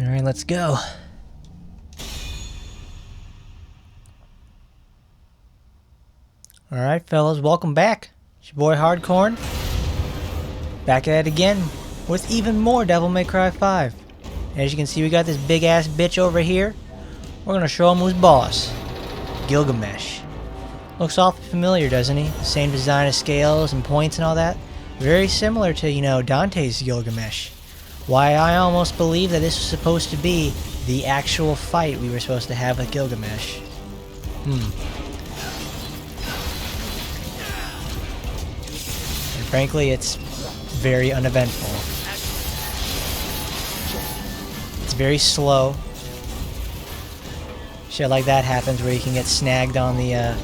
Alright, let's go. Alright, fellas, welcome back. It's your boy Hardcorn. Back at it again with even more Devil May Cry 5. As you can see, we got this big ass bitch over here. We're gonna show him who's boss. Gilgamesh. Looks awfully familiar, doesn't he? Same design of scales and points and all that. Very similar to, you know, Dante's Gilgamesh. Why, I almost believe that this was supposed to be the actual fight we were supposed to have with Gilgamesh. And frankly, it's very uneventful. It's very slow. Shit like that happens where you can get snagged on the,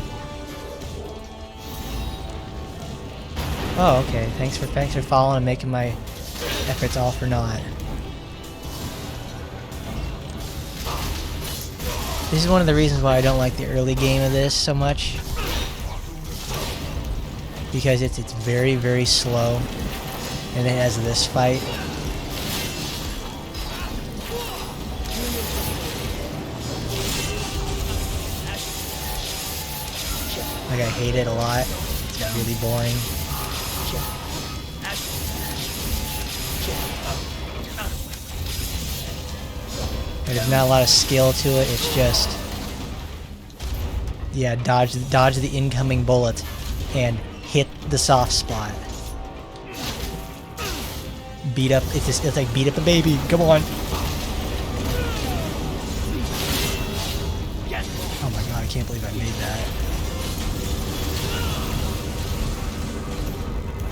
Oh, okay. Thanks for following and making my efforts all for naught. This is one of the reasons why I don't like the early game of this so much. Because it's very, very slow. And it has this fight. Like, I hate it a lot. It's really boring. There's not a lot of skill to it, it's just... yeah, dodge the incoming bullet and hit the soft spot. Beat up, it's like beat up a baby, come on! Oh my god, I can't believe I made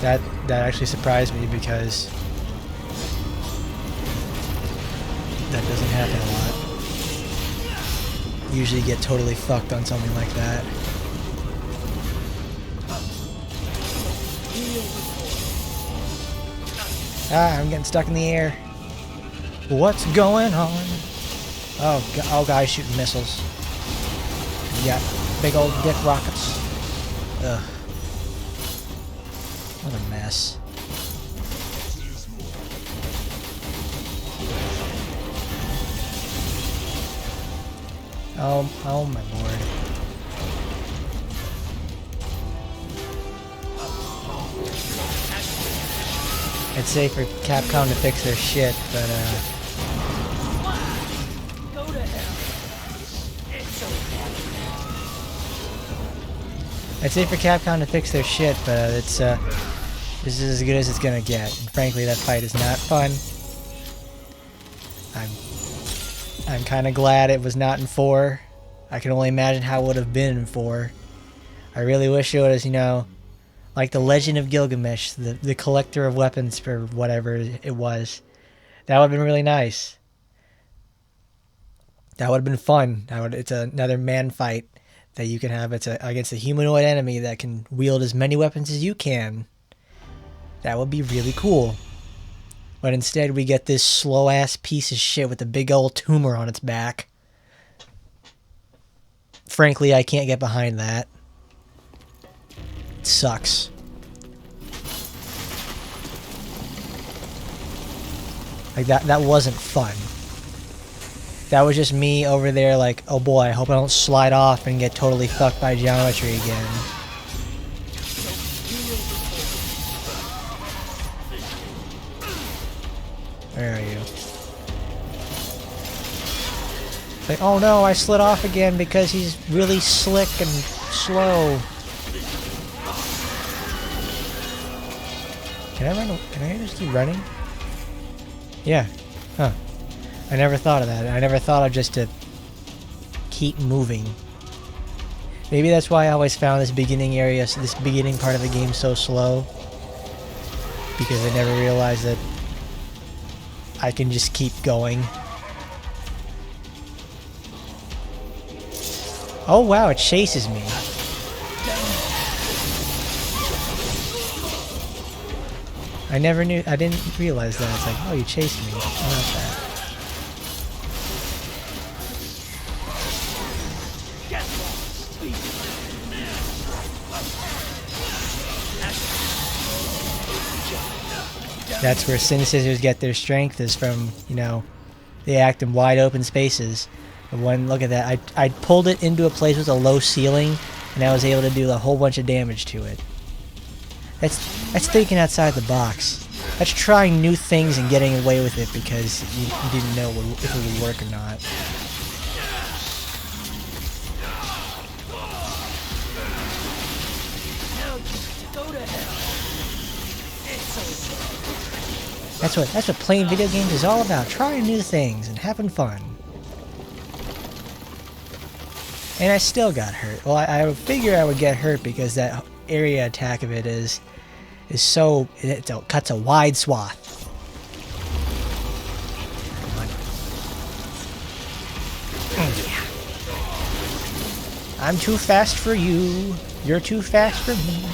that. That actually surprised me because that doesn't happen a lot. Usually get totally fucked on something like that. Ah, I'm getting stuck in the air. What's going on? Oh, guys shooting missiles. You got big old dick rockets. Ugh. What a mess. Oh my lord. I'd say for Capcom to fix their shit, but Go to hell. It's okay. I'd say for Capcom to fix their shit, but it's this is as good as it's gonna get. And frankly, that fight is not fun. I'm kind of glad it was not in 4. I can only imagine how it would have been in 4. I really wish it was, you know, like the Legend of Gilgamesh, the collector of weapons for whatever it was. That would have been really nice. That would have been fun. It's another man fight that you can have. It's against a humanoid enemy that can wield as many weapons as you can. That would be really cool. But instead we get this slow-ass piece of shit with a big old tumor on its back. Frankly, I can't get behind that. It sucks. Like, that wasn't fun. That was just me over there like, oh boy, I hope I don't slide off and get totally fucked by geometry again. Where are you? Like, oh no, I slid off again because he's really slick and slow. Can I run? Can I just keep running? Yeah. Huh. I never thought of that. I never thought of just to keep moving. Maybe that's why I always found this beginning area, this beginning part of the game so slow. Because I never realized that I can just keep going. Oh wow, it chases me. I never knew, I didn't realize that. It's like, oh, you chased me. I like that. That's where Sin Scissors get their strength, is from, you know, They act in wide open spaces. But when, look at that, I pulled it into a place with a low ceiling, and I was able to do a whole bunch of damage to it. That's thinking outside the box. That's trying new things and getting away with it because you didn't know if it would work or not. Go to hell. It's That's what playing video games is all about. Trying new things and having fun. And I still got hurt. Well, I figure I would get hurt because that area attack of it is so it cuts a wide swath. I'm too fast for you. You're too fast for me.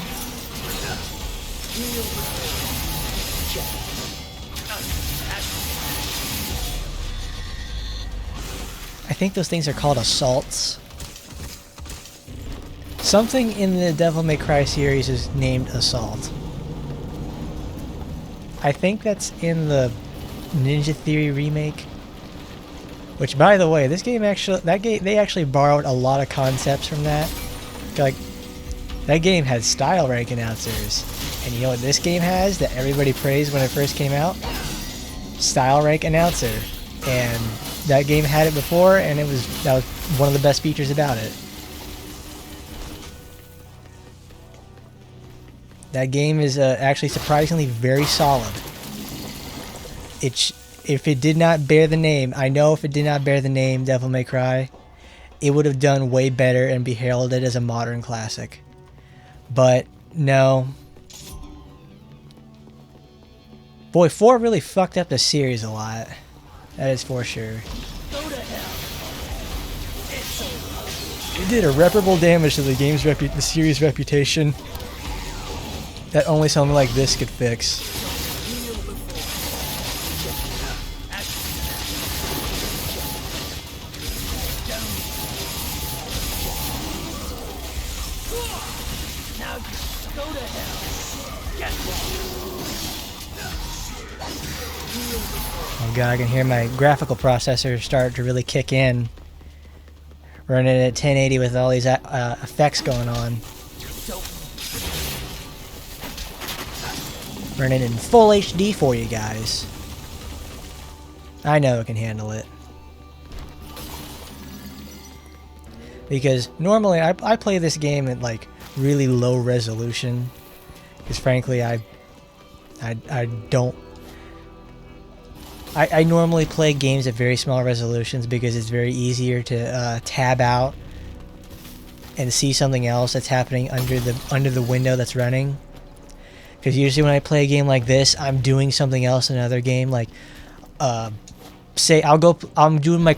I think those things are called assaults. Something in the Devil May Cry series is named Assault. I think that's in the Ninja Theory remake. Which, by the way, this game actually, they actually borrowed a lot of concepts from that. Like, that game had style rank announcers, and you know what this game has that everybody praised when it first came out? Style rank announcer, and that game had it before, and that was one of the best features about it. That game is actually surprisingly very solid. If it did not bear the name, I know if it did not bear the name Devil May Cry, it would have done way better and be heralded as a modern classic. But no. Boy, 4 really fucked up the series a lot. That is for sure. Go to hell. It did irreparable damage to the game's the series' reputation that only something like this could fix. Now go to hell. Oh god, I can hear my graphical processor start to really kick in. Running at 1080 with all these effects going on. Running in full HD for you guys. I know it can handle it. Because normally I play this game at like really low resolution. Because frankly I normally play games at very small resolutions because it's very easier to tab out and see something else that's happening under the window that's running. Because usually when I play a game like this, I'm doing something else in another game. Like, say I'm doing my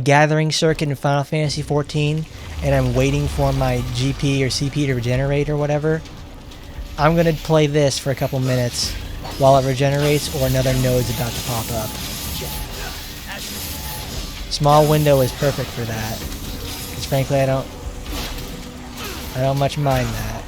gathering circuit in Final Fantasy XIV, and I'm waiting for my GP or CP to regenerate or whatever. I'm gonna play this for a couple minutes while it regenerates, or another node's about to pop up. Small window is perfect for that. Because frankly, I don't much mind that.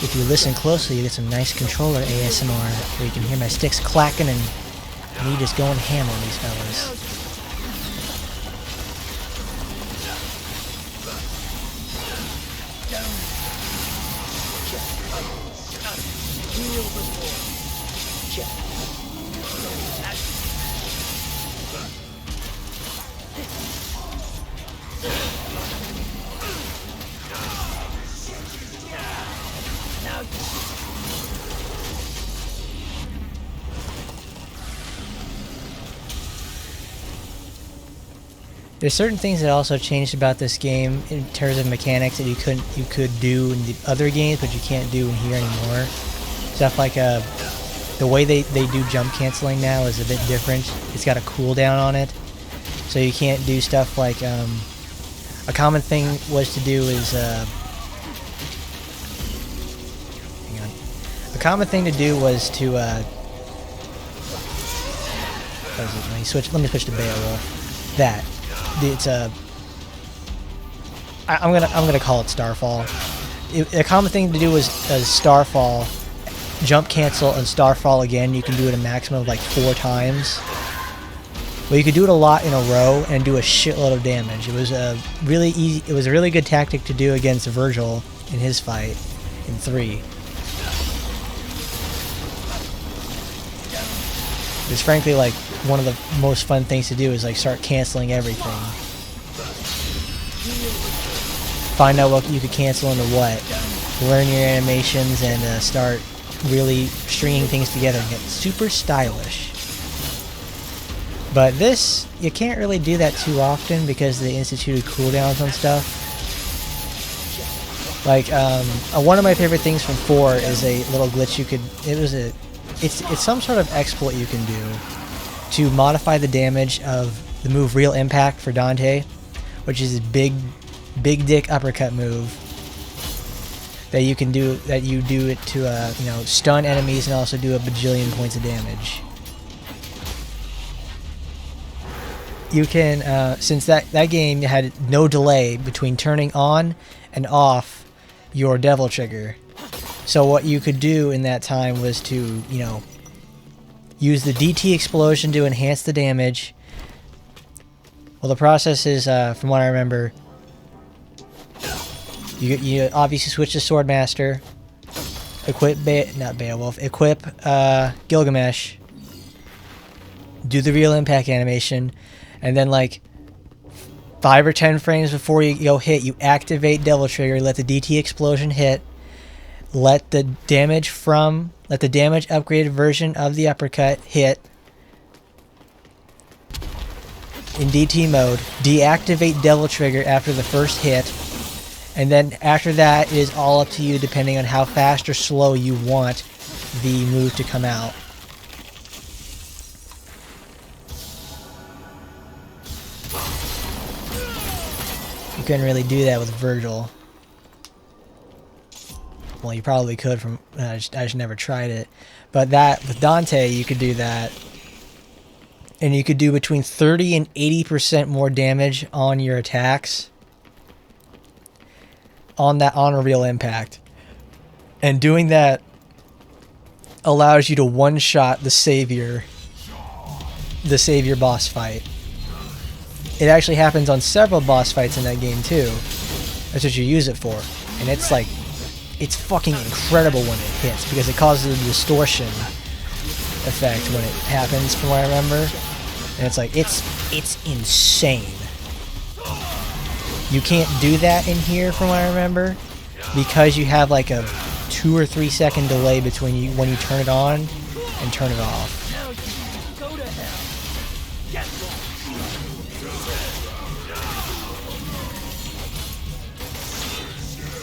If you listen closely, you get some nice controller ASMR where you can hear my sticks clacking and me just going ham on these fellas. There's certain things that also changed about this game in terms of mechanics that you could do in the other games, but you can't do in here anymore. Stuff like the way they do jump canceling now is a bit different. It's got a cooldown on it, so you can't do stuff like a common thing was to do is hang on. A common thing to do was to what is it? Let me switch to Beowulf. That. It's I'm gonna call it Starfall. A common thing to do is Starfall, jump cancel, and Starfall again. You can do it a maximum of like 4 times. Well, you could do it a lot in a row and do a shitload of damage. It was a really easy. It was a really good tactic to do against Vergil in his fight in 3. It's frankly like one of the most fun things to do is like start canceling everything. Find out what you could cancel into what. Learn your animations and start really stringing things together and get super stylish. But this, you can't really do that too often because they instituted cooldowns on stuff. Like, one of my favorite things from 4 is a little glitch you could, it's some sort of exploit you can do to modify the damage of the move Real Impact for Dante, which is a big dick uppercut move that you can do, that you do it to, you know, stun enemies and also do a bajillion points of damage. You can, since that game had no delay between turning on and off your devil trigger. So what you could do in that time was to, you know, use the DT explosion to enhance the damage. Well, the process is, from what I remember, you obviously switch to Swordmaster, equip equip Gilgamesh, do the Real Impact animation, and then like 5 or 10 frames before you go hit, you activate Devil Trigger, let the DT explosion hit, let the damage upgraded version of the uppercut hit in DT mode, deactivate Devil Trigger after the first hit, and then after that it is all up to you depending on how fast or slow you want the move to come out. You couldn't really do that with Vergil. Well, you probably could from I just never tried it. But that with Dante you could do that. And you could do between 30 and 80% more damage on your attacks on a Real Impact. And doing that allows you to one-shot the savior boss fight. It actually happens on several boss fights in that game too. That's what you use it for. And it's like, it's fucking incredible when it hits because it causes a distortion effect when it happens from what I remember. And it's like, it's insane. You can't do that in here from what I remember because you have like a 2 or 3 second delay between when you turn it on and turn it off. Now go to hell.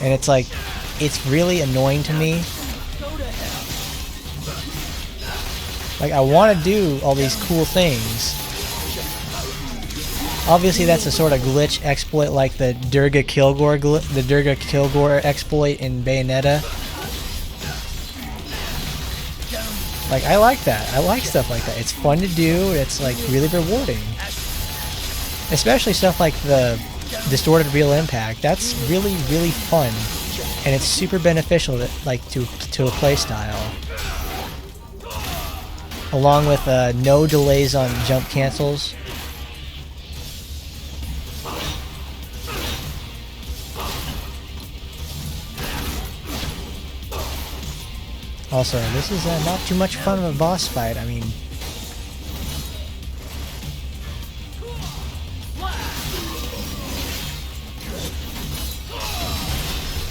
And it's like, it's really annoying to me. Go to hell. Like, I want to do all these cool things. Obviously, that's a sort of glitch exploit like the Durga Kilgore exploit in Bayonetta. Like, I like that. I like stuff like that. It's fun to do. It's, like, really rewarding. Especially stuff like the distorted Real Impact. That's really, really fun. And it's super beneficial to, like, to a playstyle. Along with no delays on jump cancels. Also, this is not too much fun of a boss fight. I mean,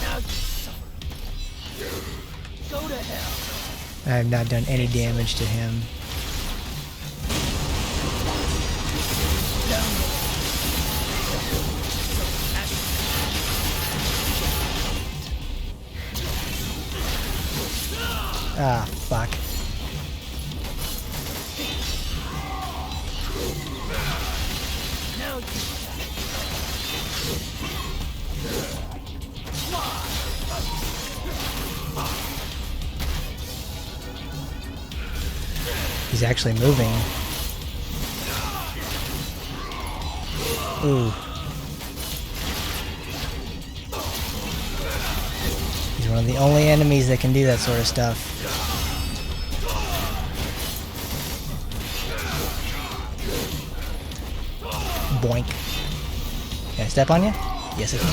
Now go to hell. I have not done any damage to him. Ah, fuck. Now He's actually moving. Ooh. one of the only enemies that can do that sort of stuff. Boink. Can I step on you? Yes, I can.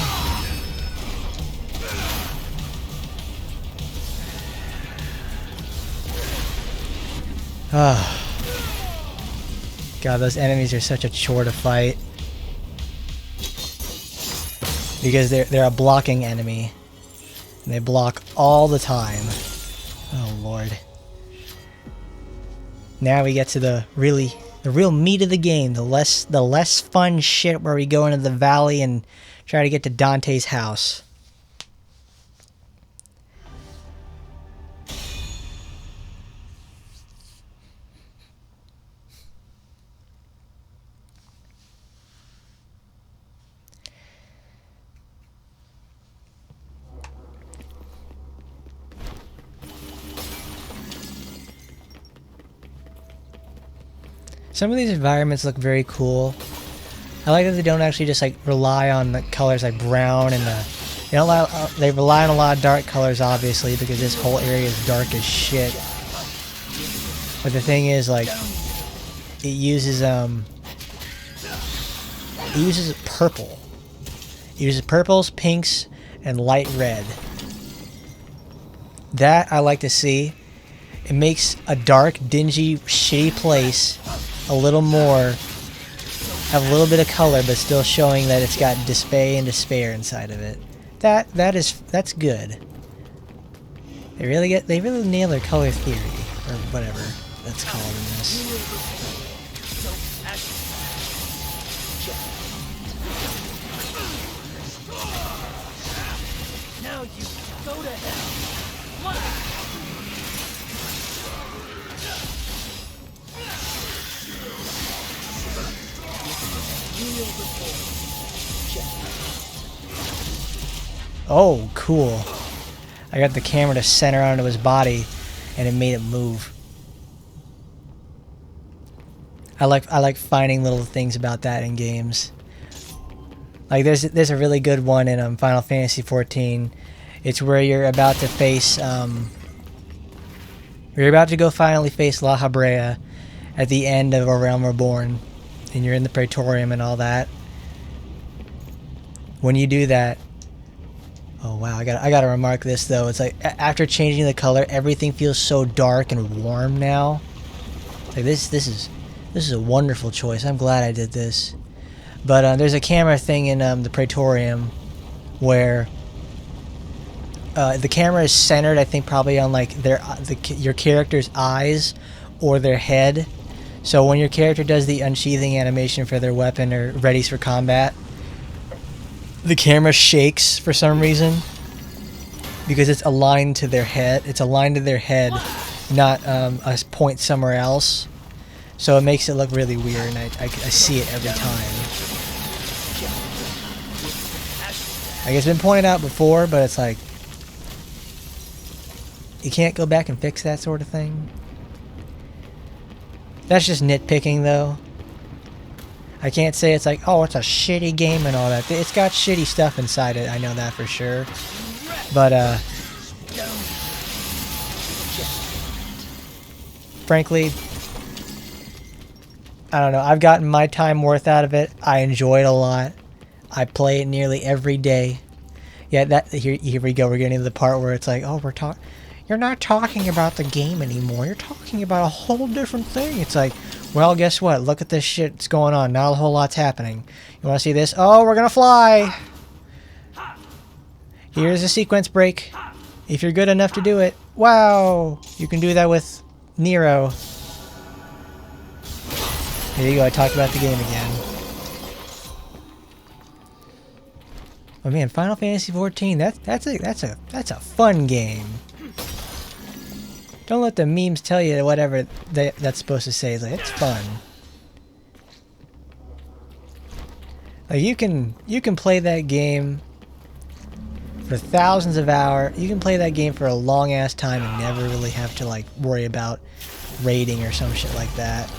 Ah. God, those enemies are such a chore to fight. Because they're a blocking enemy. And they block all the time. Oh lord. Now we get to the real meat of the game, the less fun shit where we go into the valley and try to get to Dante's house. Some of these environments look very cool. I like that they don't actually just like rely on the colors like brown and they rely on a lot of dark colors obviously because this whole area is dark as shit. But the thing is like it uses purple. It uses purples, pinks, and light red. That I like to see. It makes a dark, dingy, shitty place a little more, have a little bit of color, but still showing that it's got dismay and despair inside of it. That's good. They really nail their color theory, or whatever that's called in this. Now you go to hell. Oh, cool. I got the camera to center onto his body and it made it move. I like finding little things about that in games. Like there's a really good one in Final Fantasy XIV. It's where you're about to face you're about to go finally face La Habrea at the end of A Realm Reborn, and you're in the Praetorium and all that. When you do that, oh wow, I gotta remark this though. It's like after changing the color, everything feels so dark and warm now. Like this is a wonderful choice. I'm glad I did this. But there's a camera thing in the Praetorium where the camera is centered, I think, probably on like your character's eyes or their head. So when your character does the unsheathing animation for their weapon or readies for combat, the camera shakes for some reason because it's aligned to their head. It's aligned to their head, not a point somewhere else. So it makes it look really weird, and I see it every time. Like it's been pointed out before, but it's like you can't go back and fix that sort of thing. That's just nitpicking, though. I can't say it's like, oh, it's a shitty game and all that. It's got shitty stuff inside it, I know that for sure. But, frankly, I don't know. I've gotten my time worth out of it. I enjoy it a lot. I play it nearly every day. Yeah, here we go. We're getting to the part where it's like, oh, you're not talking about the game anymore. You're talking about a whole different thing. It's like, well, guess what? Look at this shit that's going on. Not a whole lot's happening. You want to see this? Oh, we're going to fly. Here's a sequence break. If you're good enough to do it. Wow. You can do that with Nero. There you go. I talked about the game again. Oh man, Final Fantasy XIV. That's a fun game. Don't let the memes tell you whatever that's supposed to say. Like, it's fun. Like you can play that game for thousands of hours. You can play that game for a long ass time and never really have to like worry about raiding or some shit like that.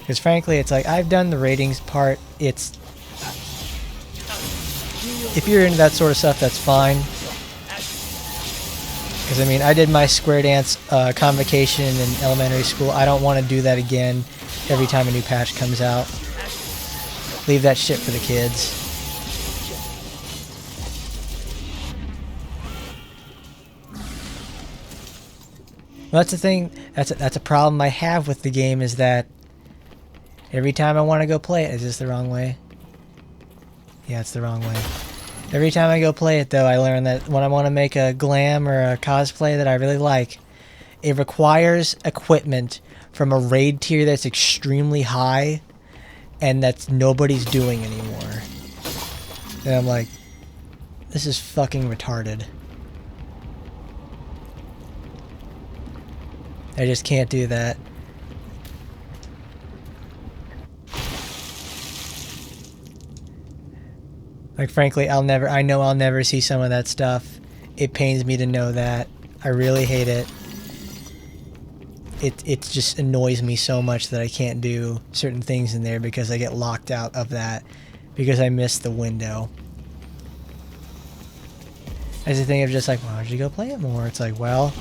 Because frankly, it's like, I've done the ratings part. It's... If you're into that sort of stuff, that's fine. Because, I mean, I did my square dance convocation in elementary school. I don't want to do that again every time a new patch comes out. Leave that shit for the kids. Well, that's the thing. That's a problem I have with the game, is that every time I want to go play it, is this the wrong way? Yeah, it's the wrong way. Every time I go play it, though, I learn that when I want to make a glam or a cosplay that I really like, it requires equipment from a raid tier that's extremely high and that's nobody's doing anymore. And I'm like, this is fucking retarded. I just can't do that. Like, frankly, I know I'll never see some of that stuff. It pains me to know that. I really hate it. It just annoys me so much that I can't do certain things in there because I get locked out of that because I missed the window. As a thing of just like, why don't you go play it more? It's like, well,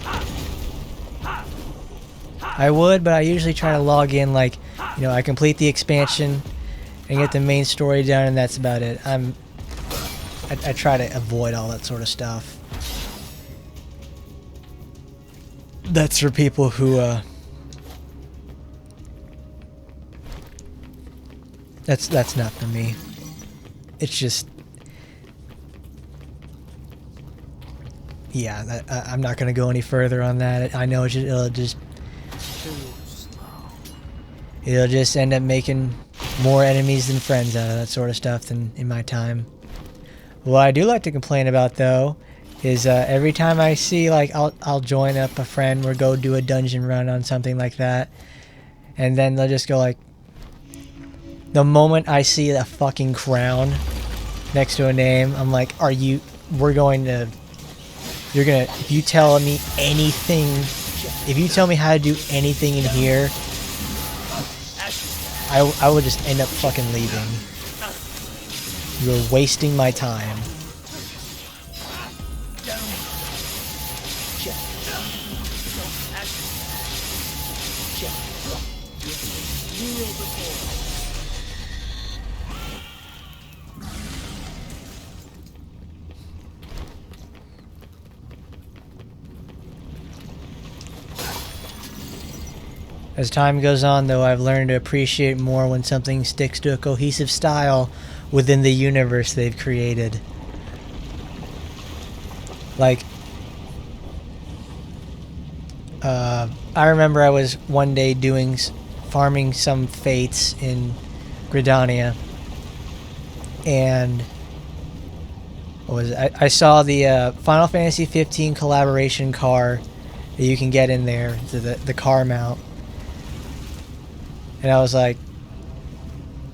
I would, but I usually try to log in, like, you know, I complete the expansion and get the main story done, and that's about it. I try to avoid all that sort of stuff. That's for people who, that's not for me. It's just, yeah, I'm not gonna go any further on that. I know it'll just end up making more enemies than friends out of that sort of stuff than in my time. What I do like to complain about, though, is every time I see, like, I'll join up a friend or go do a dungeon run on something like that, and then they'll just go like, the moment I see a fucking crown next to a name, I'm like, if you tell me anything, if you tell me how to do anything in here, I would just end up fucking leaving. You're wasting my time. As time goes on, though, I've learned to appreciate more when something sticks to a cohesive style within the universe they've created. Like, I remember I was one day farming some fates in Gridania, and what was it? I saw the Final Fantasy 15 collaboration car that you can get in there, the car mount. And I was like,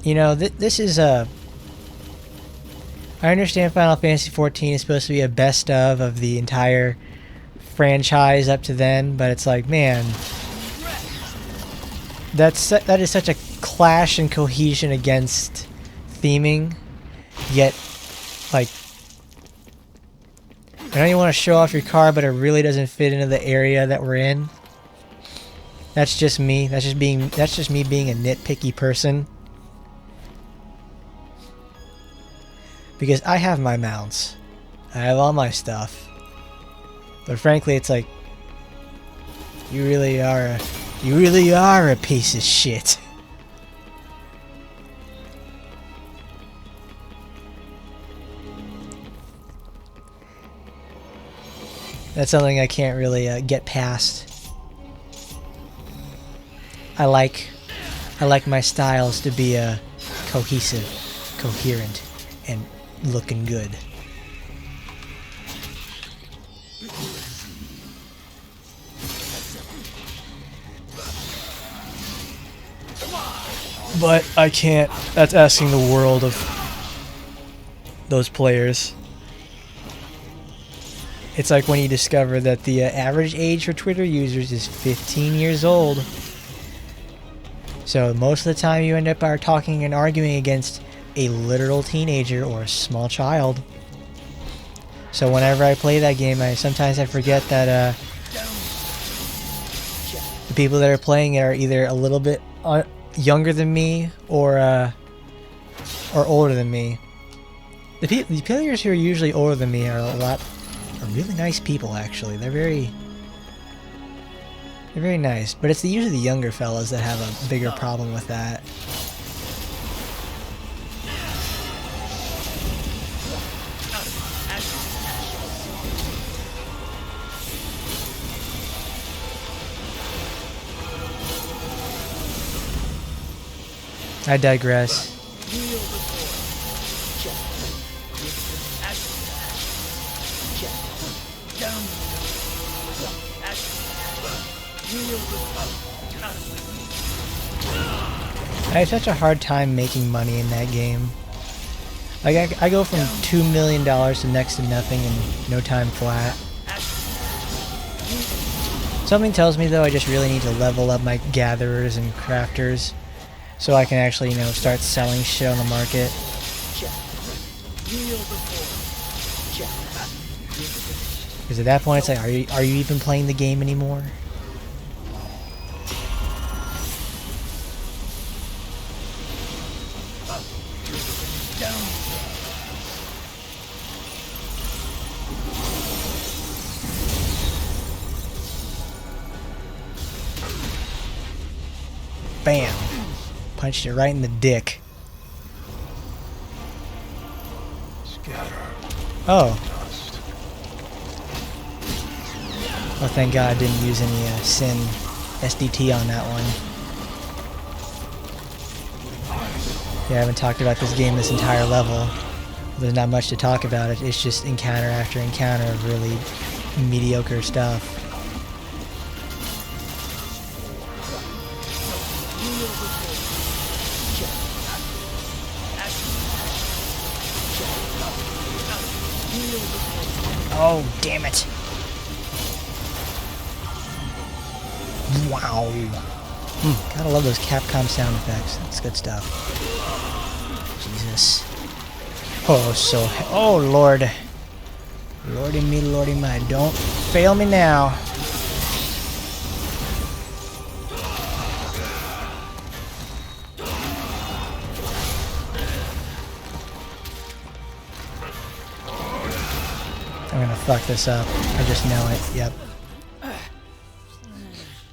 you know, this is a... I understand Final Fantasy 14 is supposed to be a best of the entire franchise up to then, but it's like, man, that is such a clash and cohesion against theming, yet, like, I know you want to show off your car, but it really doesn't fit into the area that we're in. That's just me. That's just me being a nitpicky person. Because I have my mounts. I have all my stuff. But frankly, it's like, you really are a piece of shit. That's something I can't really get past. I like my styles to be cohesive, coherent, and looking good. But I can't. That's asking the world of those players. It's like when you discover that the average age for Twitter users is 15 years old. So most of the time you end up talking and arguing against a literal teenager or a small child. So whenever I play that game, sometimes I forget that the people that are playing it are either a little bit younger than me or older than me. The players who are usually older than me are really nice people. Actually, they're very nice. But it's usually the younger fellas that have a bigger problem with that. I digress. I have such a hard time making money in that game. Like I go from $2 million to next to nothing in no time flat. Something tells me though I just really need to level up my gatherers and crafters so I can actually, start selling shit on the market. Because at that point it's like, are you even playing the game anymore? Bam! Punched it right in the dick. Oh. Oh, thank God I didn't use any Sin SDT on that one. Yeah, I haven't talked about this game this entire level. There's not much to talk about it. It's just encounter after encounter of really mediocre stuff. Oh, damn it. Wow. Gotta love those Capcom sound effects. That's good stuff. Jesus. Oh, Lord. Lordy me, lordy my. Don't fail me now. I'm gonna fuck this up. I just know it. Yep.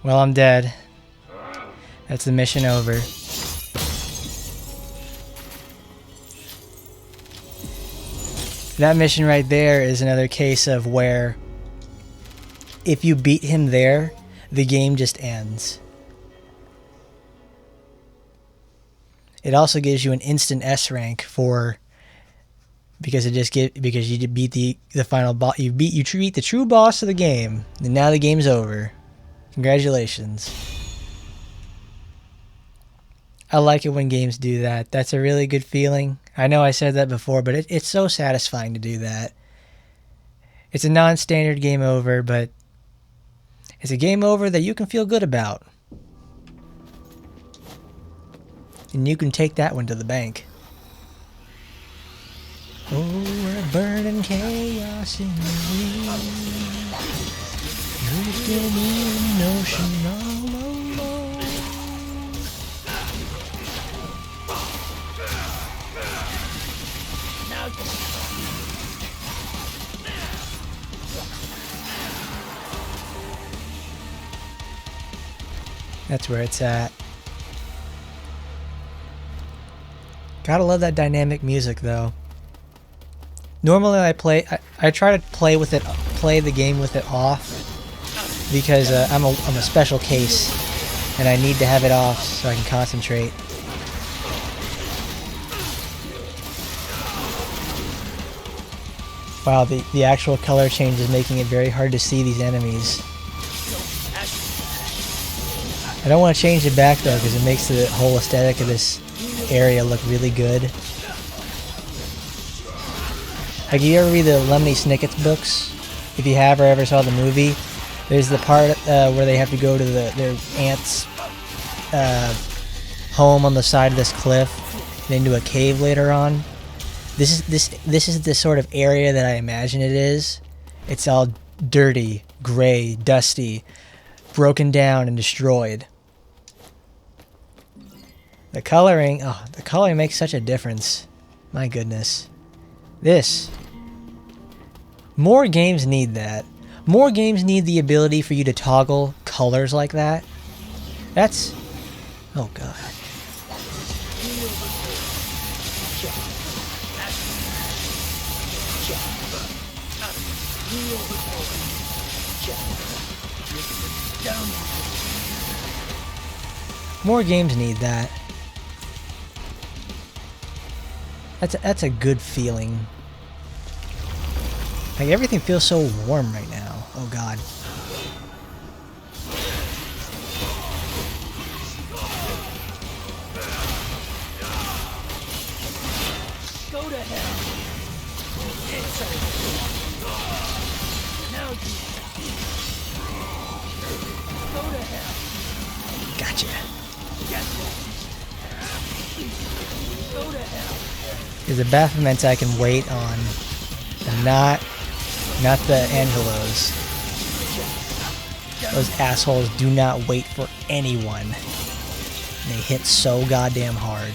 Well, I'm dead. That's the mission over. That mission right there is another case of where if you beat him there, the game just ends. It also gives you an instant S rank because you beat the final boss. You beat the true boss of the game, and now the game's over. Congratulations. I like it when games do that. That's a really good feeling. I know I said that before, but it's so satisfying to do that. It's a non-standard game over, but it's a game over that you can feel good about. And you can take that one to the bank. Oh, we're burning chaos in the wind. Drifting in an ocean all alone. That's where it's at. Gotta love that dynamic music though. Normally I try to play the game with it off because I'm a special case and I need to have it off so I can concentrate. Wow, the actual color change is making it very hard to see these enemies. I don't want to change it back though because it makes the whole aesthetic of this area look really good. Like, you ever read the Lemony Snicket's books? If you have or ever saw the movie, there's the part where they have to go to their aunt's home on the side of this cliff and into a cave later on. This is the sort of area that I imagine it is. It's all dirty, gray, dusty, broken down and destroyed. The coloring makes such a difference. My goodness. More games need that. More games need the ability for you to toggle colors like that. That's... oh god. More games need that. That's a good feeling. Like, everything feels so warm right now. Oh god. Go to hell. Now you go to hell. Gotcha. Go to hell. There's a Baphomets I can wait on, and not the Angelos. Those assholes do not wait for anyone. And they hit so goddamn hard.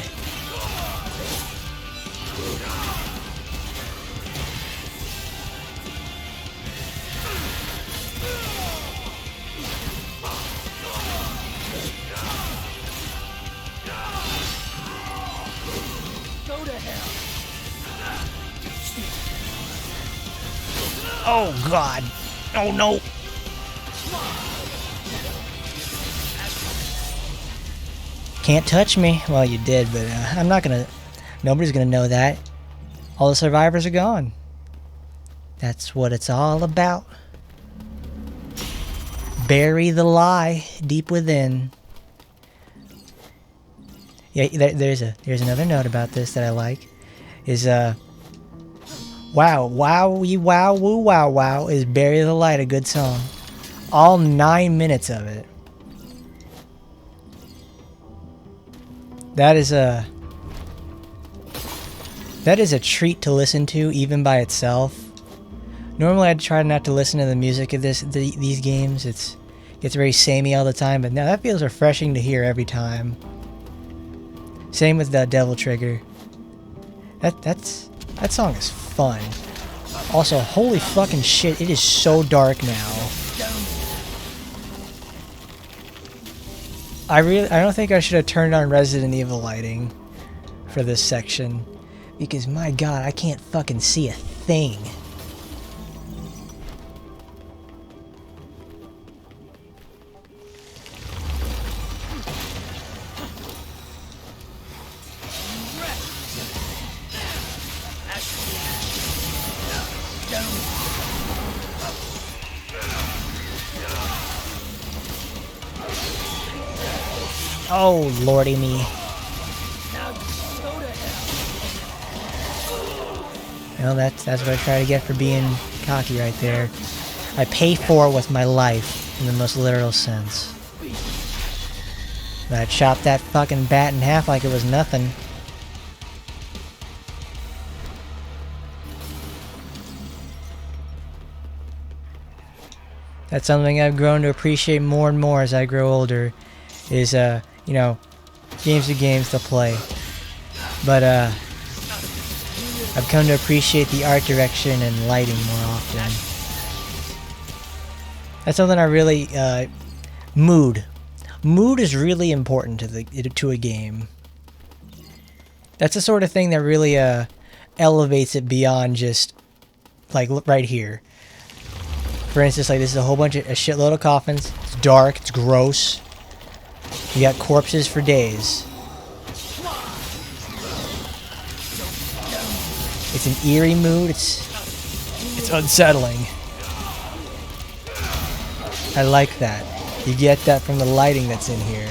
Go to hell. Oh god. Oh no. Can't touch me. Well, you did, but I'm not gonna... nobody's gonna know that. All the survivors are gone. That's what it's all about. Bury the lie deep within. Yeah, there's another note about this that I like. Is wow, woo, wow, is Bury the Light a good song? All 9 minutes of it. That is a treat to listen to, even by itself. Normally I'd try not to listen to the music of these games. It gets very samey all the time, but now that feels refreshing to hear every time. Same with the Devil Trigger. That song is fun. Also, holy fucking shit, it is so dark now. I don't think I should have turned on Resident Evil lighting for this section, because my god, I can't fucking see a thing. Oh, lordy me. Well, that's what I try to get for being cocky right there. I pay for it with my life, in the most literal sense. But I'd chop that fucking bat in half like it was nothing. That's something I've grown to appreciate more and more as I grow older. Is, you know, games are games to play. But, I've come to appreciate the art direction and lighting more often. That's something I really, mood. Mood is really important to a game. That's the sort of thing that really, elevates it beyond just, like, right here. For instance, like, this is a whole bunch of, a shitload of coffins. It's dark, it's gross. You got corpses for days. It's an eerie mood. It's unsettling. I like that. You get that from the lighting that's in here.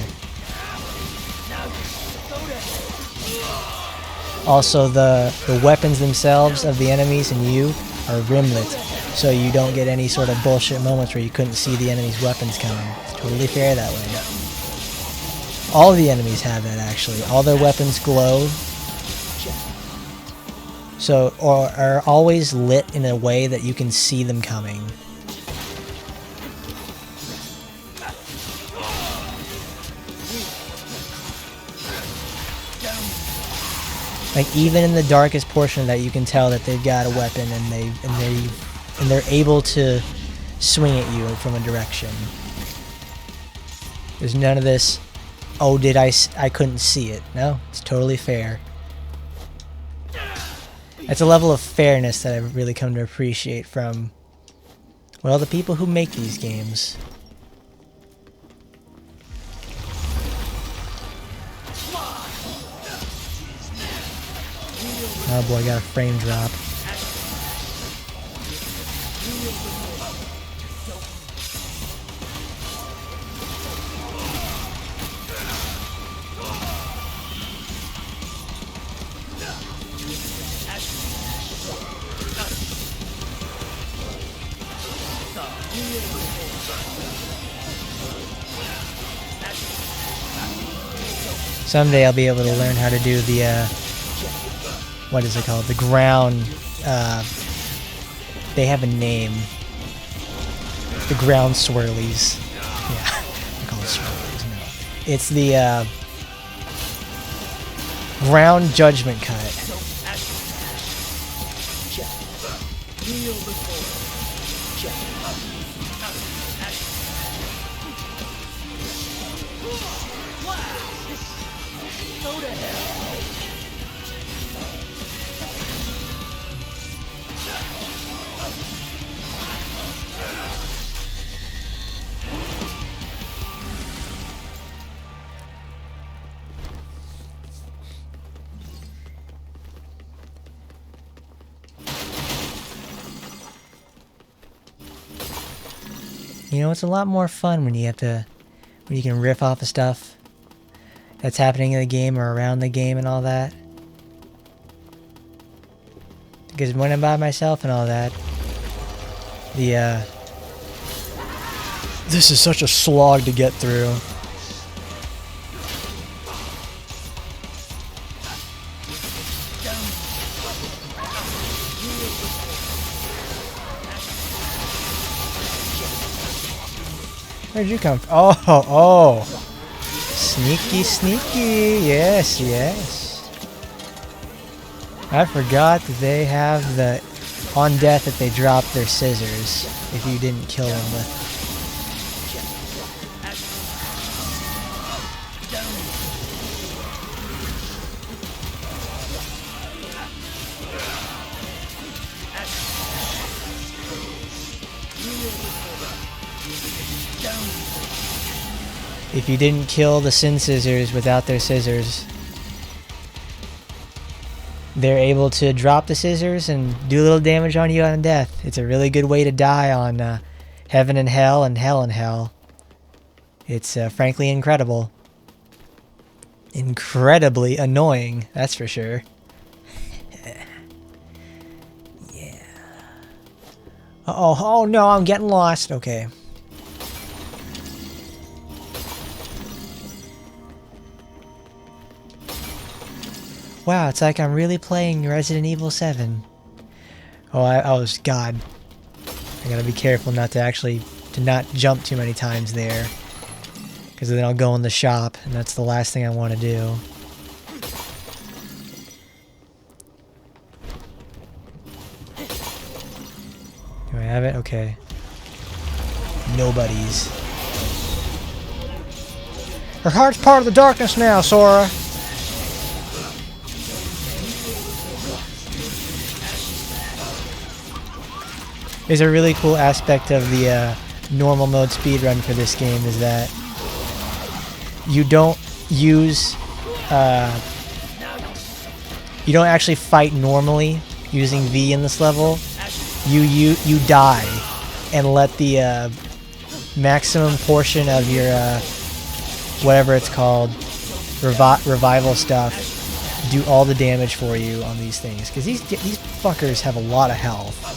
Also, the weapons themselves of the enemies and you are rimlit, so you don't get any sort of bullshit moments where you couldn't see the enemy's weapons coming. It's totally fair that way. All the enemies have that, actually. All their weapons glow. So, or are always lit in a way that you can see them coming. Like even in the darkest portion of that, you can tell that they've got a weapon and they're able to swing at you from a direction. There's none of this, oh, I couldn't see it. No, it's totally fair. It's a level of fairness that I've really come to appreciate from, well, the people who make these games. Oh boy, got a frame drop. Someday I'll be able to learn how to do the, what is it called? The ground, they have a name. The ground swirlies. Yeah, they're called swirlies, no. It's the, ground judgment cut. Go to hell. You know, it's a lot more fun when you have to, when you can riff off of stuff that's happening in the game or around the game and all that. Because when I'm by myself and all that, the, this is such a slog to get through. Where'd you come from? Oh. Sneaky, sneaky. Yes, yes. I forgot that they have the, on death, that they drop their scissors if you didn't kill them with. If you didn't kill the Sin Scissors without their scissors, they're able to drop the scissors and do a little damage on you on death. It's a really good way to die on Heaven and Hell and Hell and Hell. It's frankly incredible. Incredibly annoying, that's for sure. Yeah. Uh-oh, oh no, I'm getting lost. Okay. Wow, it's like I'm really playing Resident Evil 7. Oh, I was God. I gotta be careful not to not jump too many times there. Because then I'll go in the shop, and that's the last thing I want to do. Do I have it? Okay. Nobody's. Her heart's part of the darkness now, Sora. There's a really cool aspect of the normal mode speedrun for this game is that you don't use, you don't actually fight normally using V in this level. You die and let the maximum portion of your whatever it's called revival stuff do all the damage for you on these things, because these fuckers have a lot of health.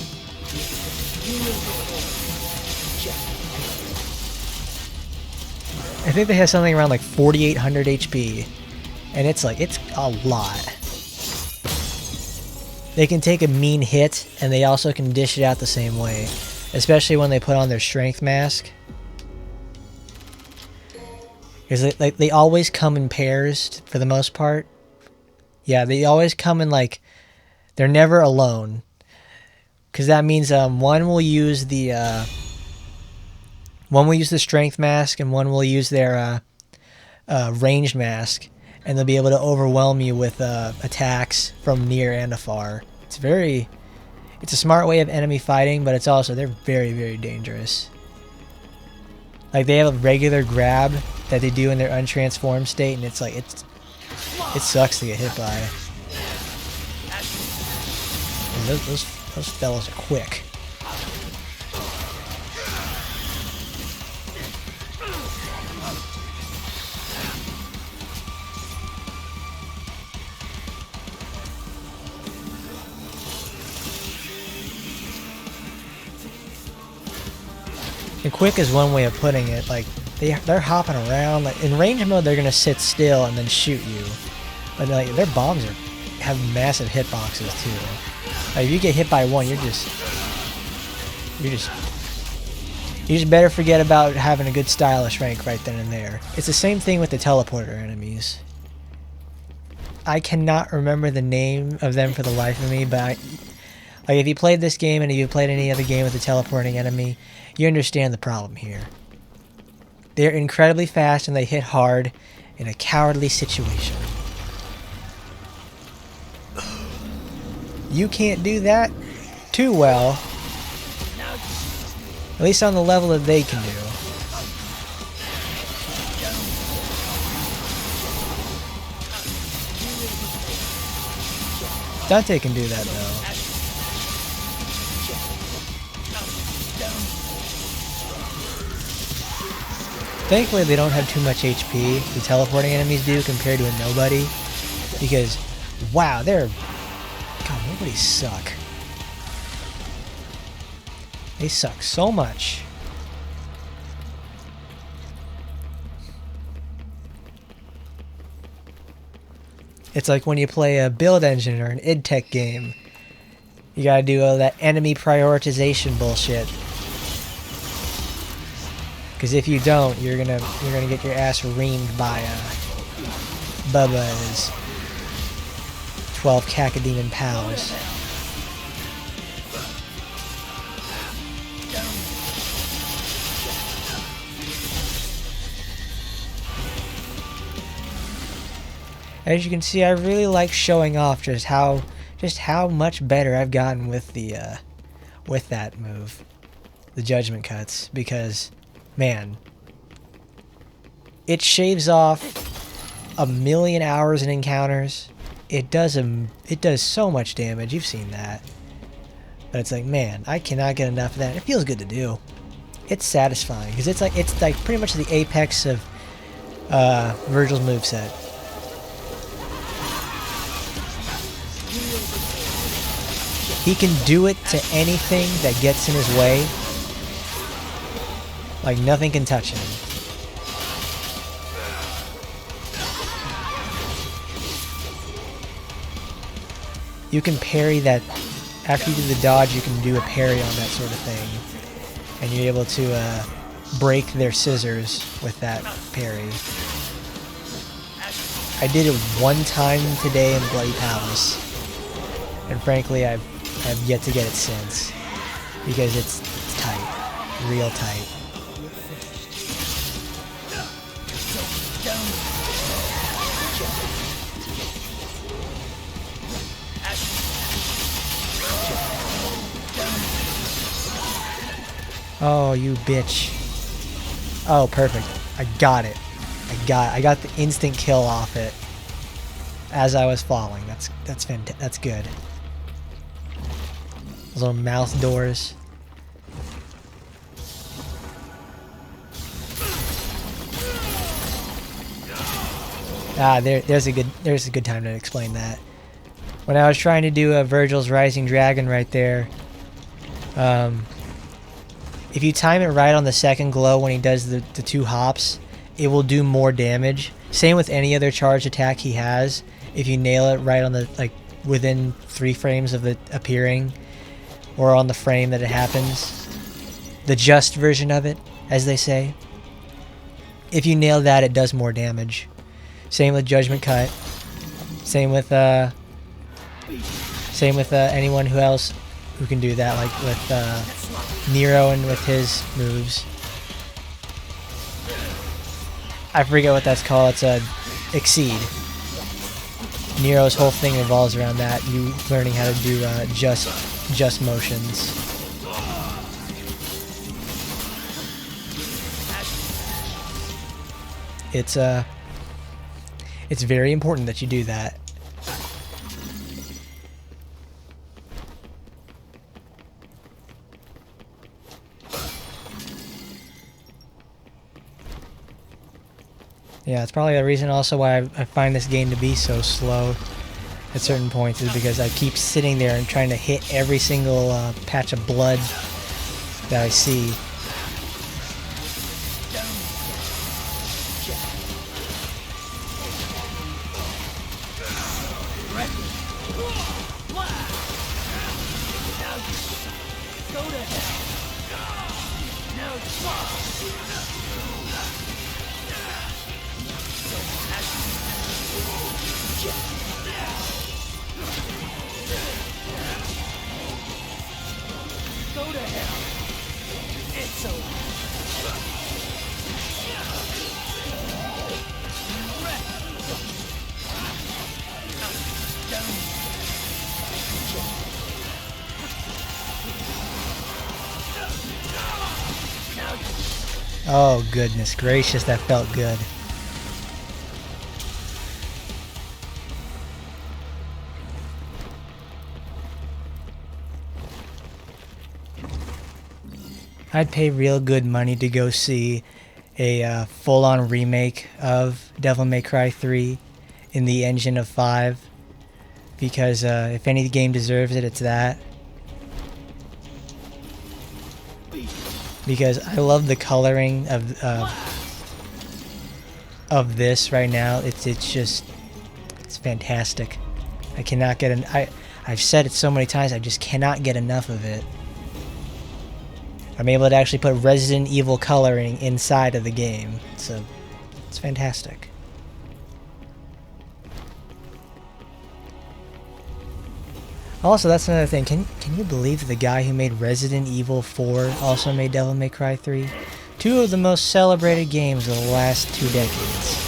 I think they have something around like 4,800 HP. And it's like, it's a lot. They can take a mean hit, and they also can dish it out the same way. Especially when they put on their strength mask. Because they always come in pairs, for the most part. Yeah, they always come in like, they're never alone. Because that means one will use the strength mask, and one will use their ranged mask, and they'll be able to overwhelm you with attacks from near and afar. It's a smart way of enemy fighting, but they're very, very dangerous. Like, they have a regular grab that they do in their untransformed state, and it's like, it sucks to get hit by. And those fellas are quick. And quick is one way of putting it. Like, they're hopping around. Like, in range mode, they're gonna sit still and then shoot you. But like, their bombs have massive hitboxes too. Like, if you get hit by one, you just better forget about having a good stylish rank right then and there. It's the same thing with the teleporter enemies. I cannot remember the name of them for the life of me, but like, if you played this game and if you played any other game with a teleporting enemy, you understand the problem here. They're incredibly fast and they hit hard in a cowardly situation. You can't do that too well. At least on the level that they can do. Dante can do that though. Thankfully they don't have too much HP, the teleporting enemies do, compared to a nobody. Because, wow, God, nobodies suck. They suck so much. It's like when you play a build engine or an id Tech game. You gotta do all that enemy prioritization bullshit. Because if you don't, you're gonna get your ass reamed by Bubba and his 12 cacodemon pals. As you can see, I really like showing off just how much better I've gotten with that move, the judgment cuts, because man, it shaves off 1,000,000 hours in encounters. It does so much damage. You've seen that, but it's like, man, I cannot get enough of that. It feels good to do. It's satisfying because it's like pretty much the apex of Vergil's moveset. He can do it to anything that gets in his way. Like, nothing can touch him. You can parry that. After you do the dodge, you can do a parry on that sort of thing. And you're able to break their scissors with that parry. I did it one time today in Bloody Palace. And frankly, I've yet to get it since. Because it's tight. Real tight. Oh, you bitch. Oh, perfect. I got it. I got the instant kill off it as I was falling. That's fantastic. That's good. Those little mouth doors. Ah, there's a good time to explain that. When I was trying to do a Vergil's Rising Dragon right there, if you time it right on the second glow when he does the two hops, it will do more damage. Same with any other charged attack he has. If you nail it right on the, like, within 3 frames of it appearing, or on the frame that it happens, the just version of it, as they say. If you nail that, it does more damage. Same with Judgment Cut. Same with anyone who else who can do that, like with Nero and with his moves. I forget what that's called. It's a Exceed. Nero's whole thing revolves around that. You learning how to do just motions. It's very important that you do that. Yeah, it's probably the reason also why I find this game to be so slow at certain points, is because I keep sitting there and trying to hit every single patch of blood that I see. Oh goodness gracious, that felt good. I'd pay real good money to go see a full-on remake of Devil May Cry 3 in the engine of 5, because if any game deserves it, it's that. Because I love the coloring of this right now. It's fantastic. I cannot get I've said it so many times, I just cannot get enough of it. I'm able to actually put Resident Evil coloring inside of the game, so it's fantastic. Also, that's another thing. Can you believe that the guy who made Resident Evil 4 also made Devil May Cry 3? 2 of the most celebrated games of the last 2 decades.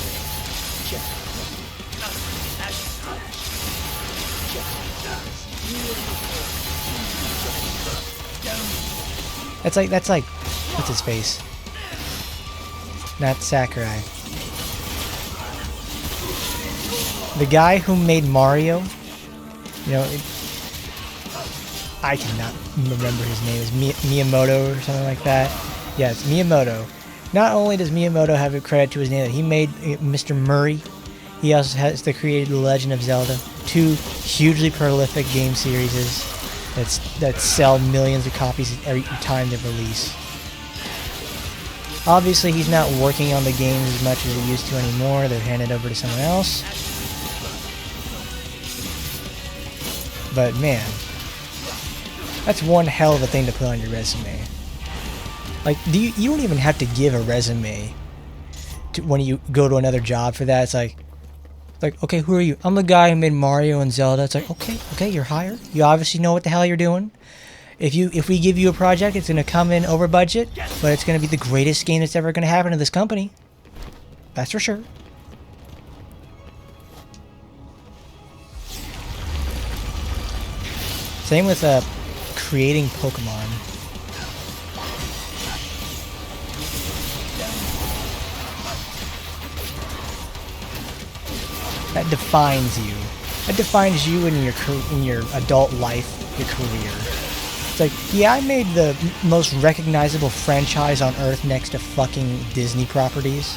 That's like, what's his face? Not Sakurai. The guy who made Mario, you know, I cannot remember his name. Is Miyamoto or something like that? Yeah, it's Miyamoto. Not only does Miyamoto have a credit to his name that he made Mr. Murray, he also has created The Legend of Zelda, 2 hugely prolific game series that sell millions of copies every time they release. Obviously, he's not working on the games as much as he used to anymore. They're handed over to someone else. But man, that's one hell of a thing to put on your resume. Like, you don't even have to give a resume when you go to another job for that. It's like, okay, who are you? I'm the guy who made Mario and Zelda. It's like, okay, you're hired. You obviously know what the hell you're doing. If we give you a project, it's gonna come in over budget, but it's gonna be the greatest game that's ever gonna happen to this company. That's for sure. Same with creating Pokemon. That defines you. That defines you in your adult life, your career. It's like, yeah, I made the most recognizable franchise on Earth next to fucking Disney properties.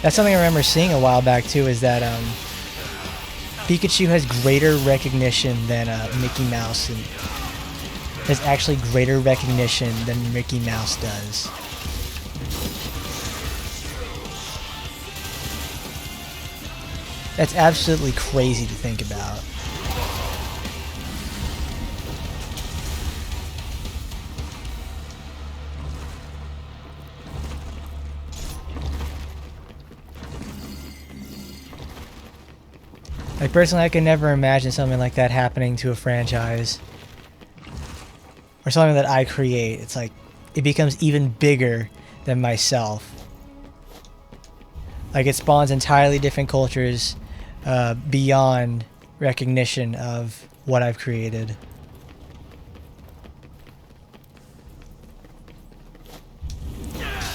That's something I remember seeing a while back too, is that Pikachu has greater recognition than Mickey Mouse, and has actually greater recognition than Mickey Mouse does. That's absolutely crazy to think about. Like, personally, I could never imagine something like that happening to a franchise. Or something that I create. It's like, it becomes even bigger than myself. Like, it spawns entirely different cultures beyond recognition of what I've created.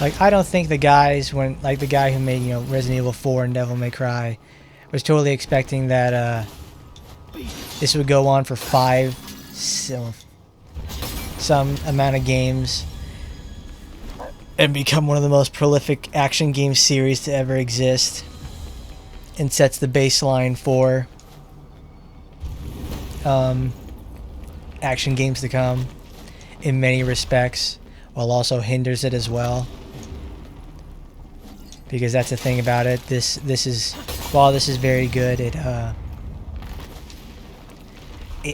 Like, I don't think the guys, like the guy who made, you know, Resident Evil 4 and Devil May Cry, was totally expecting that this would go on for some amount of games and become one of the most prolific action game series to ever exist, and sets the baseline for action games to come in many respects, while also hinders it as well. Because that's the thing about it. This is, while this is very good, it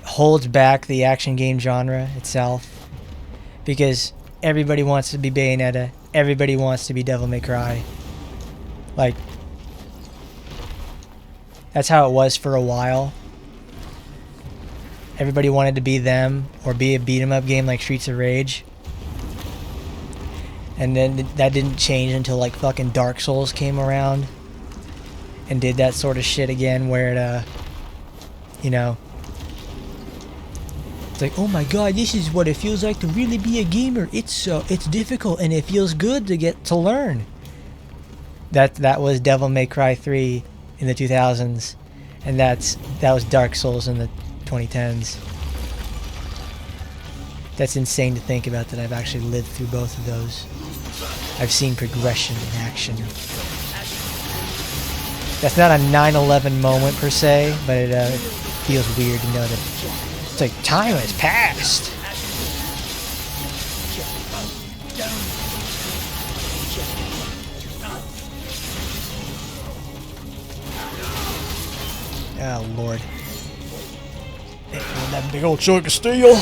holds back the action game genre itself. Because everybody wants to be Bayonetta, everybody wants to be Devil May Cry. Like, that's how it was for a while. Everybody wanted to be them, or be a beat 'em up game like Streets of Rage. And then that didn't change until like fucking Dark Souls came around and did that sort of shit again, where it, you know, it's like, oh my god, this is what it feels like to really be a gamer. It's difficult and it feels good to get to learn. That was Devil May Cry 3 in the 2000s, and that was Dark Souls in the 2010s. That's insane to think about, that I've actually lived through both of those. I've seen progression in action. That's not a 9/11 moment per se, but it feels weird to know that it's like time has passed. Oh Lord. That big old chunk of steel.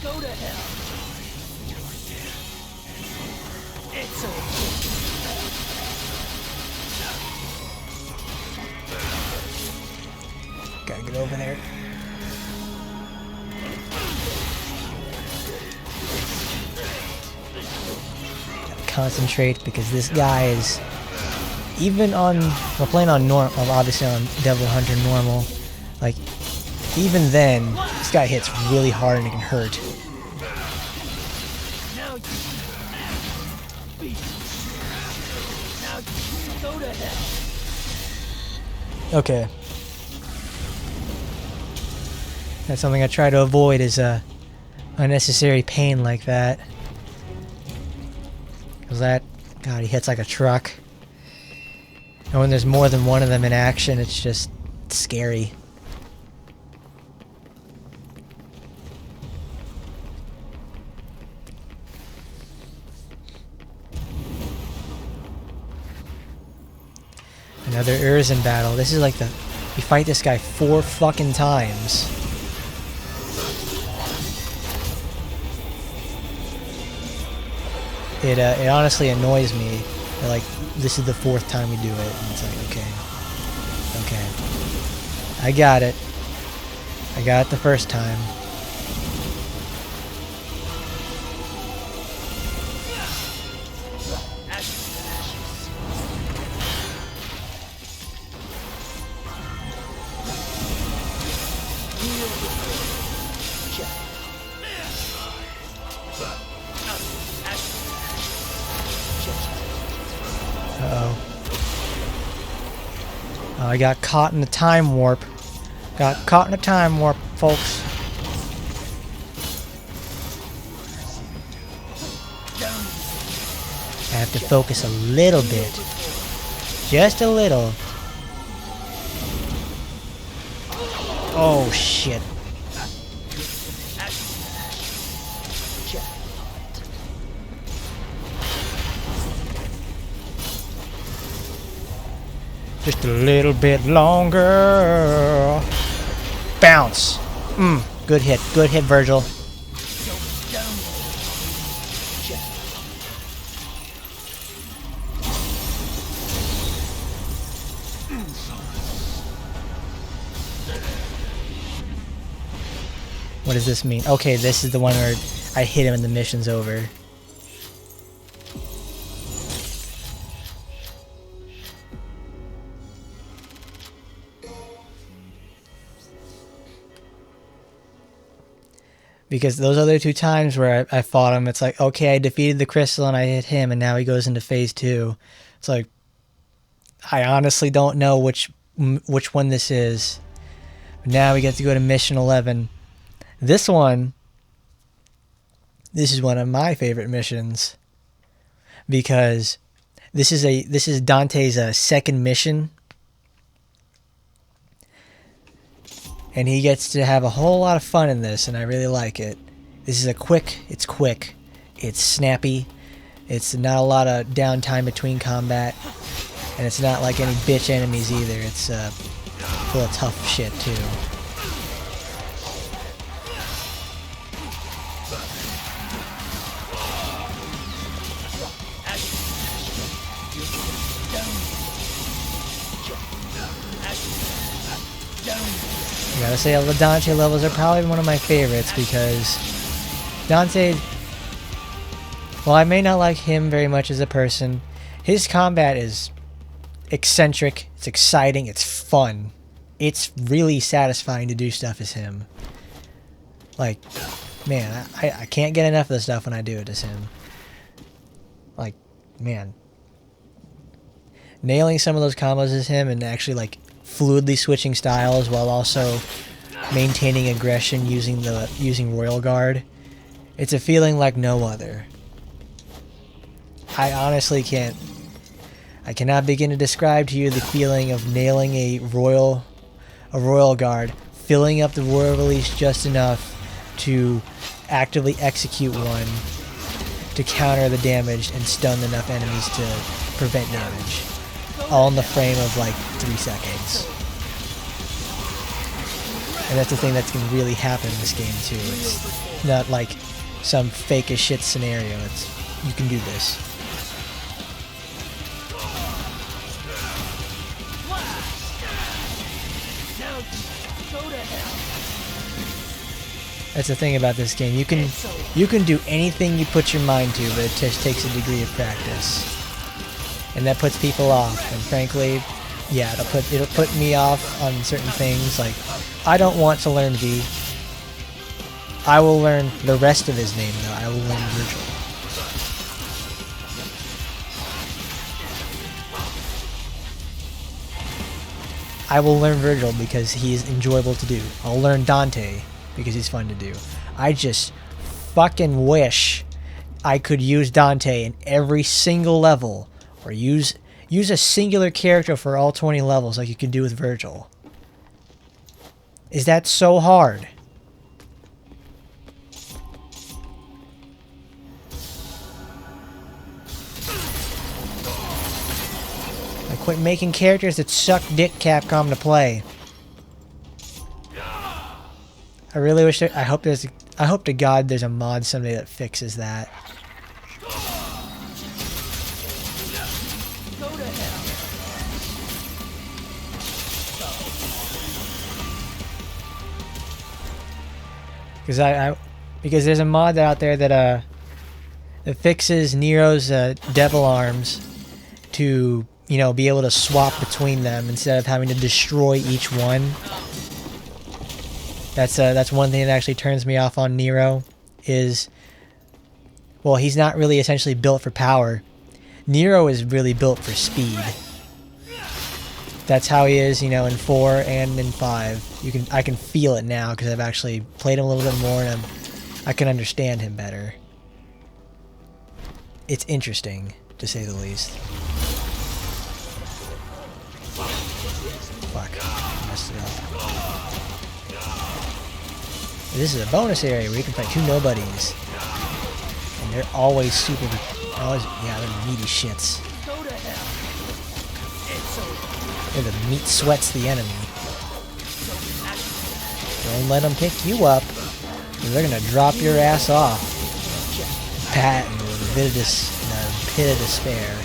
Go to hell. It's okay. Gotta get over there. Gotta concentrate, because this guy is, even on, we're playing on obviously on Devil Hunter normal, like, even then, this guy hits really hard and it can hurt. Now go to hell. Okay. That's something I try to avoid, is unnecessary pain like that. Cause that, God, he hits like a truck. And when there's more than one of them in action, it's just scary. Another Urzen battle. This is like you fight this guy 4 fucking times. It honestly annoys me that, like, this is the 4th time we do it, and it's like, okay, I got it the first time. Uh-oh. Oh, I got caught in the time warp. Got caught in a time warp, folks. I have to focus a little bit. Just a little. Oh shit. Just a little bit longer. Bounce. Good hit. Good hit, Vergil. What does this mean? Okay, this is the one where I hit him and the mission's over. Because those other 2 times where I fought him, it's like, okay, I defeated the crystal and I hit him, and now he goes into phase 2. It's like, I honestly don't know which one this is. Now we get to go to mission 11. This one, this is one of my favorite missions because this is Dante's second mission, and he gets to have a whole lot of fun in this, and I really like it. This is quick, it's snappy, it's not a lot of downtime between combat, and it's not like any bitch enemies either. It's full of tough shit too. I gotta say, the Dante levels are probably one of my favorites because Dante, while I may not like him very much as a person, his combat is eccentric, it's exciting, it's fun. It's really satisfying to do stuff as him. Like, man, I can't get enough of the stuff when I do it as him. Like, man. Nailing some of those combos as him and actually, like, fluidly switching styles while also maintaining aggression using Royal Guard. It's a feeling like no other. I honestly cannot begin to describe to you the feeling of nailing a Royal Guard, filling up the Royal Release just enough to actively execute one to counter the damage and stun enough enemies to prevent damage. All in the frame of like 3 seconds. And that's the thing that's going to really happen in this game too. It's not like some fake as shit scenario. It's, you can do this. That's the thing about this game. You can do anything you put your mind to, but it just takes a degree of practice. And that puts people off, and frankly, yeah, it'll put me off on certain things. Like, I don't want to learn V. I will learn the rest of his name though. I will learn Vergil. I will learn Vergil because he's enjoyable to do. I'll learn Dante because he's fun to do. I just fucking wish I could use Dante in every single level. Or use a singular character for all 20 levels like you can do with Vergil. Is that so hard? Like, quit making characters that suck dick, Capcom, to play. I really wish I hope to God there's a mod someday that fixes that. Because there's a mod out there that fixes Nero's devil arms to, you know, be able to swap between them instead of having to destroy each one. That's one thing that actually turns me off on Nero. Is, well, he's not really essentially built for power. Nero is really built for speed. That's how he is, you know, in 4 and in 5. I can feel it now because I've actually played him a little bit more and I can understand him better. It's interesting, to say the least. Fuck, I messed it up. This is a bonus area where you can fight 2 nobodies. And they're always super... Always, yeah, they're meaty shits. Go to hell. It's over. They're the meat sweats the enemy. Don't let them pick you up. Or they're gonna drop your ass off. Pat in the pit of despair.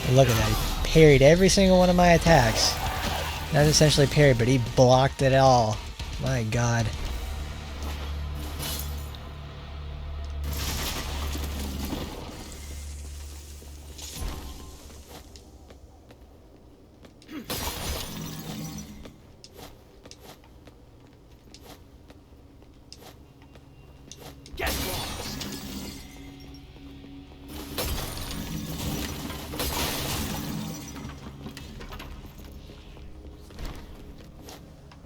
And look at that. He parried every single one of my attacks. Not essentially parried, but he blocked it all. My god. Get lost.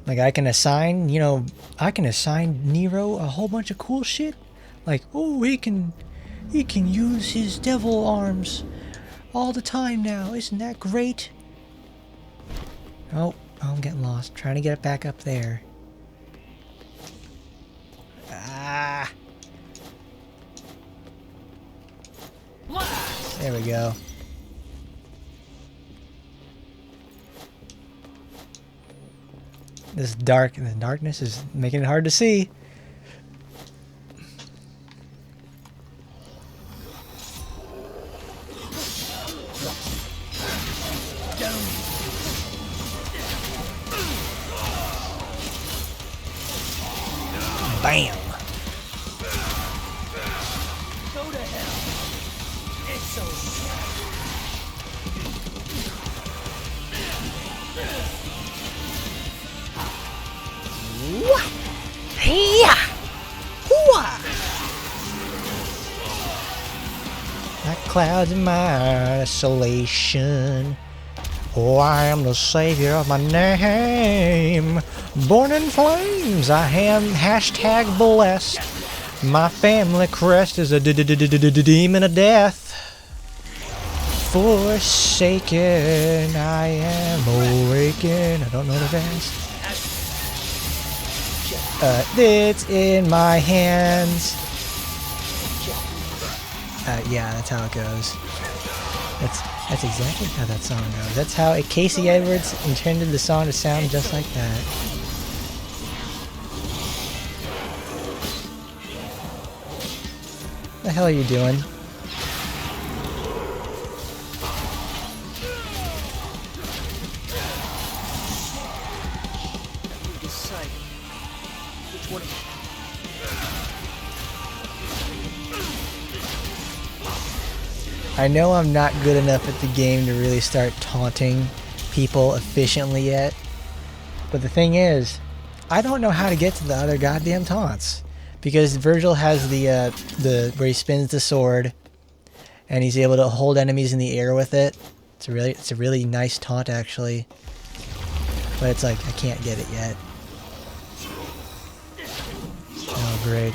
Like I can assign, you know, I can assign Nero a whole bunch of cool shit. Like, oh, he can use his devil arms all the time now. Isn't that great? Oh, I'm getting lost. Trying to get it back up there. Ah. Blast. There we go. This darkness is making it hard to see. Bam! Go to hell. It's over. Like clouds in my isolation. Oh, I am the savior of my name. Born in flames, I am hashtag blessed. My family crest is a demon of death. Forsaken, I am awakened. I don't know the rest. It's in my hands. Yeah, that's how it goes. That's exactly how that song goes. That's how Casey Edwards intended the song to sound just like that. What the hell are you doing? You decide which one of you. I know I'm not good enough at the game to really start taunting people efficiently yet. But the thing is, I don't know how to get to the other goddamn taunts. Because Vergil has the where he spins the sword and he's able to hold enemies in the air with it. It's a really nice taunt actually. But it's like I can't get it yet. Oh great.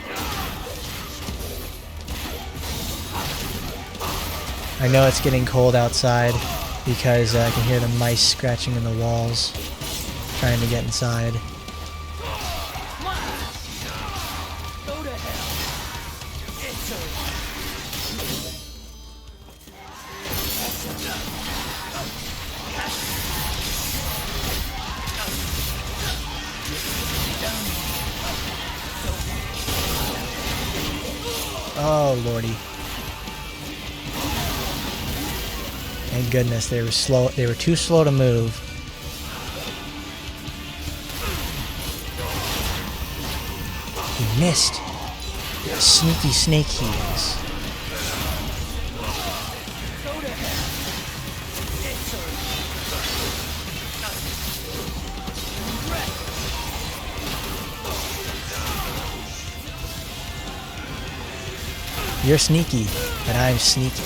I know it's getting cold outside because I can hear the mice scratching in the walls, trying to get inside. Go to hell. It's over. Oh lordy. Thank goodness they were slow. They were too slow to move. He missed. Sneaky snake heels. Go to hell. It's over. You're sneaky, but I'm sneaky.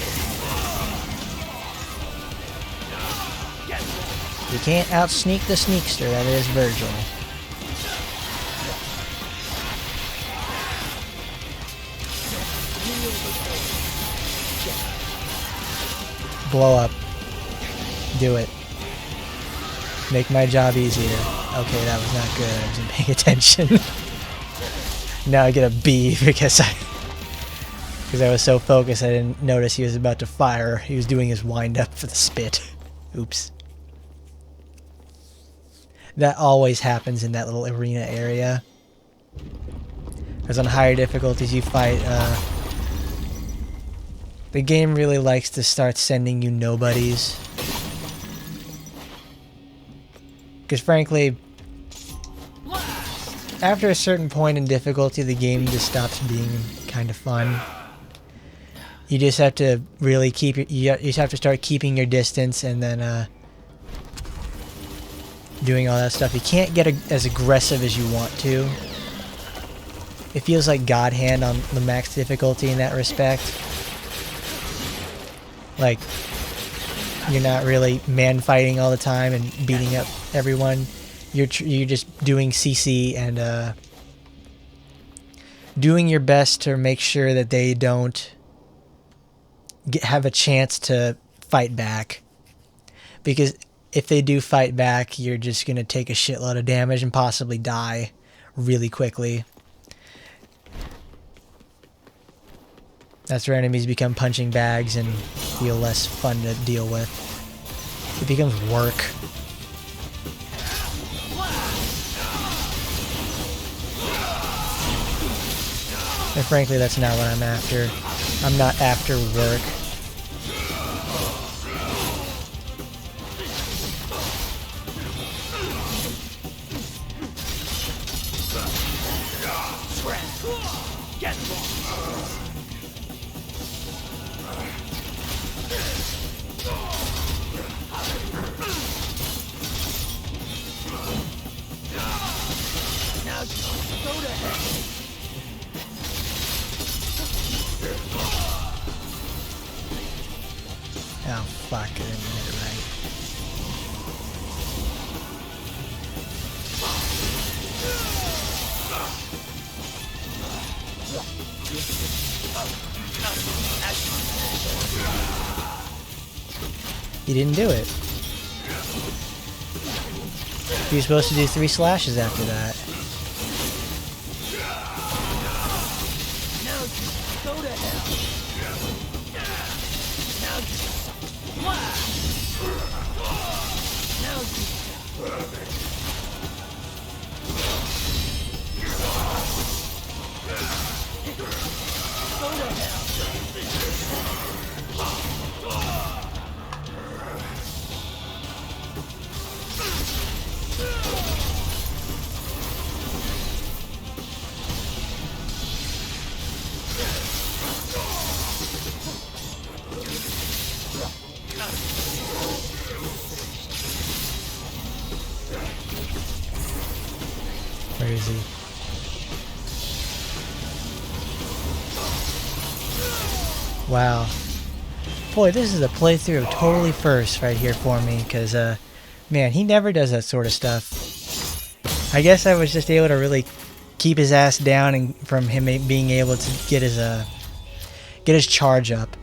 You can't outsneak the sneakster that is Vergil. Blow up. Do it. Make my job easier. Okay, that was not good. I wasn't paying attention. Now I get a B because I was so focused I didn't notice he was about to fire. He was doing his wind up for the spit. Oops. That always happens in that little arena area. Because on higher difficulties you fight, the game really likes to start sending you nobodies. Because frankly, after a certain point in difficulty, the game just stops being kind of fun. You just have to really keep you just have to start keeping your distance and then doing all that stuff. You can't get as aggressive as you want to. It feels like God Hand on the max difficulty in that respect. Like, you're not really man fighting all the time and beating up everyone. You're just doing CC and doing your best to make sure that they don't have a chance to fight back. Because if they do fight back, you're just going to take a shitload of damage and possibly die really quickly. That's where enemies become punching bags and feel less fun to deal with. It becomes work. And frankly, that's not what I'm after. I'm not after work. Get lost. Now go to hell. Oh fuck, I didn't get it right. You didn't do it. You're supposed to do 3 slashes after that. Now go to hell. Now go to hell. Where is he? Wow. Boy, this is a playthrough of totally first right here for me, because, man, he never does that sort of stuff. I guess I was just able to really keep his ass down and from him being able to get his charge up.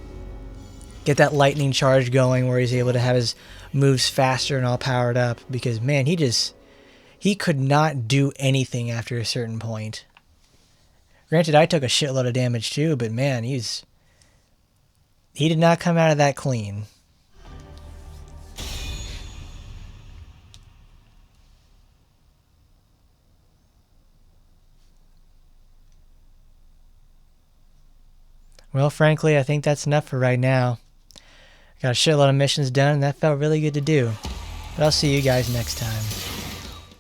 Get that lightning charge going where he's able to have his moves faster and all powered up, because, man, he could not do anything after a certain point. Granted, I took a shitload of damage too, but man, he did not come out of that clean. Well, frankly, I think that's enough for right now. Got a shitload of missions done, and that felt really good to do. But I'll see you guys next time.